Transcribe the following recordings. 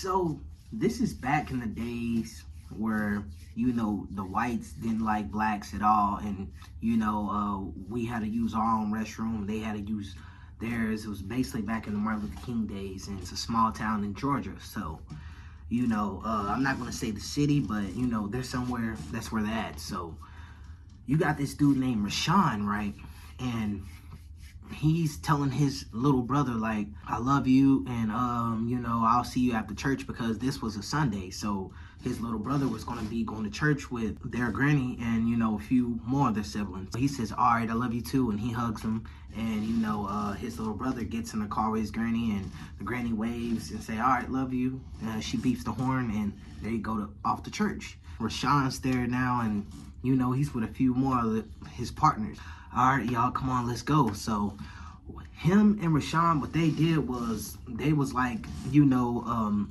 So this is back in the days where, the whites didn't like blacks at all. And, we had to use our own restroom. They had to use theirs. It was basically back in the Martin Luther King days. And it's a small town in Georgia. So, I'm not going to say the city, but, there's somewhere that's where they're at. So you got this dude named Rashawn, right? And he's telling his little brother, like, I love you, and I'll see you after church, because this was a Sunday. So his little brother was going to be going to church with their granny and a few more of their siblings. So he says, all right, I love you too, and he hugs him. And his little brother gets in the car with his granny, and the granny waves and say, all right, love you. She beeps the horn, and they go off to church. Rashawn's there now, and he's with a few more of his partners. All right, y'all, come on, let's go. So him and Rashawn, what they did was they was like,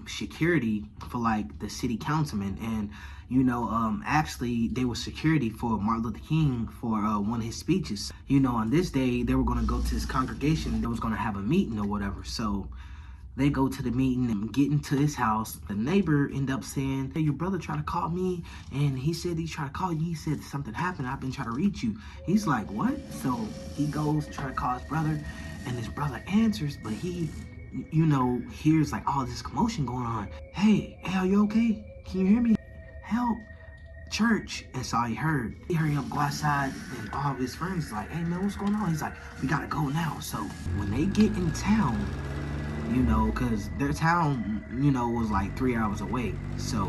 security for like the city councilman. And, actually they were security for Martin Luther King for one of his speeches. On this day, they were going to go to this congregation. They was going to have a meeting or whatever. So they go to the meeting and get into his house. The neighbor end up saying, hey, your brother tried to call me, and he said he tried to call you. He said something happened. I've been trying to reach you. He's like, what? So he goes to try to call his brother, and his brother answers, but he, hears like all this commotion going on. Hey, are you okay? Can you hear me? Help. Church. That's all he heard. He hurry up, go outside, and all of his friends like, hey man, what's going on? He's like, we gotta go now. So when they get in town, because their town, was like 3 hours away. So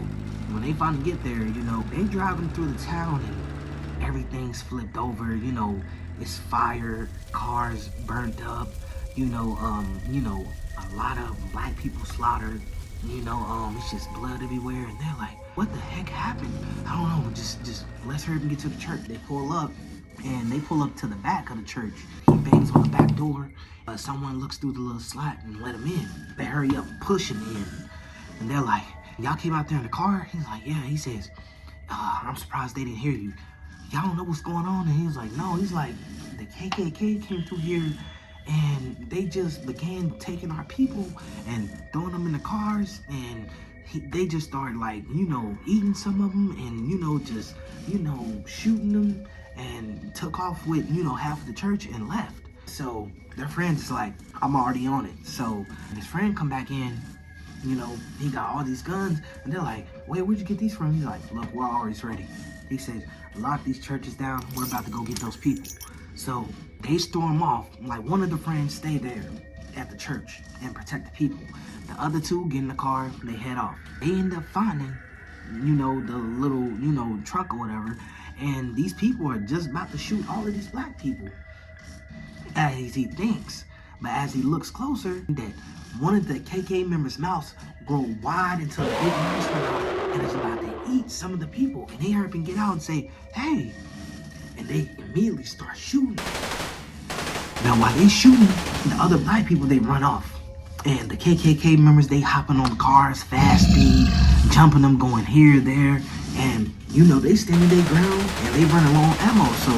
when they finally get there, they driving through the town, and everything's flipped over. It's fire, cars burnt up, a lot of black people slaughtered, it's just blood everywhere. And they're like, what the heck happened? I don't know, just let's hurry up and get to the church. They pull up, and they pull up to the back of the church. He bangs on the back door. Someone looks through the little slot and let him in. They hurry up, push him in. And they're like, y'all came out there in the car? He's like, yeah. He says, I'm surprised they didn't hear you. Y'all don't know what's going on? And he was like, no. He's like, the KKK came through here, and they just began taking our people and throwing them in the cars. And they just started like, eating some of them, and, just, shooting them, and took off with, half of the church and left. So their friend's is like, I'm already on it. So his friend come back in, he got all these guns, and they're like, wait, where'd you get these from? He's like, look, we're always ready. He says, lock these churches down. We're about to go get those people. So they storm off. Like, one of the friends stay there at the church and protect the people. The other two get in the car, they head off. They end up finding, the little, truck or whatever. And these people are just about to shoot all of these black people, as he thinks. But as he looks closer, that one of the KK members' mouths grow wide until a big noise went out, and is about to eat some of the people. And they hurry up and get out and say, hey. And they immediately start shooting. Now while they shooting, the other black people, they run off. And the KKK members, they hopping on the cars, fast speed, jumping them, going here, there. And, they standing their ground, and they running low on ammo. So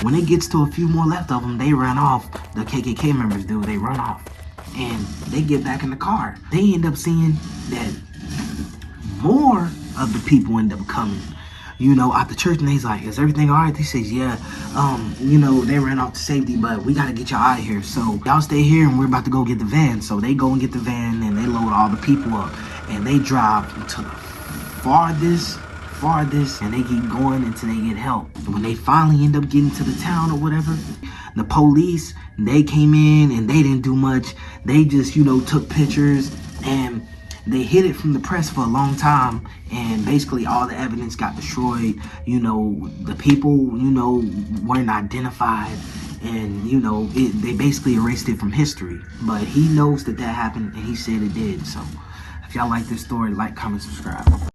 when it gets to a few more left of them, they run off. The KKK members do, they run off. And they get back in the car. They end up seeing that more of the people end up coming, out the church. And he's like, is everything all right? He says, yeah, they ran off to safety, but we got to get y'all out of here. So y'all stay here, and we're about to go get the van. So they go and get the van, and they load all the people up, and they drive to the farthest, and they keep going until they get help. And when they finally end up getting to the town or whatever, the police, they came in, and they didn't do much. They just, took pictures, and they hid it from the press for a long time, and basically all the evidence got destroyed. The people, weren't identified, and, they basically erased it from history. But he knows that happened, and he said it did. So if y'all like this story, like, comment, subscribe.